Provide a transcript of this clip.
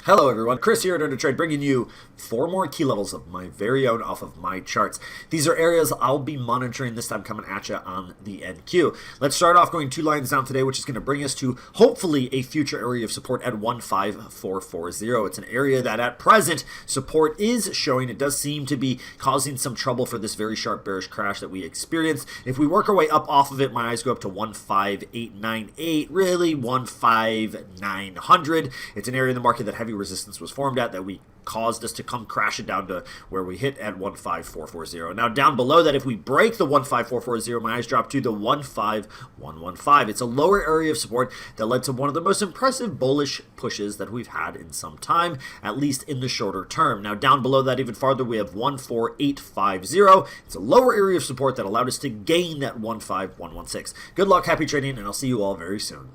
Hello everyone, Chris here at Earn to Trade, bringing you 4 more key levels of my very own off of my charts. These are areas I'll be monitoring this time coming at you on the NQ. Let's start off going 2 lines down today, which is going to bring us to hopefully a future area of support at 15440. It's an area that at present support is showing. It does seem to be causing some trouble for this very sharp bearish crash that we experienced. If we work our way up off of it, my eyes go up to 15898, really 15900. It's an area in the market that heavy resistance was formed at that we caused us to come crashing down to where we hit at 15440. Now down below that, if we break the 15440, my eyes drop to the 15115. It's a lower area of support that led to one of the most impressive bullish pushes that we've had in some time, at least in the shorter term. Now down below that even farther, we have 14850. It's a lower area of support that allowed us to gain that 15116. Good luck, happy trading, and I'll see you all very soon.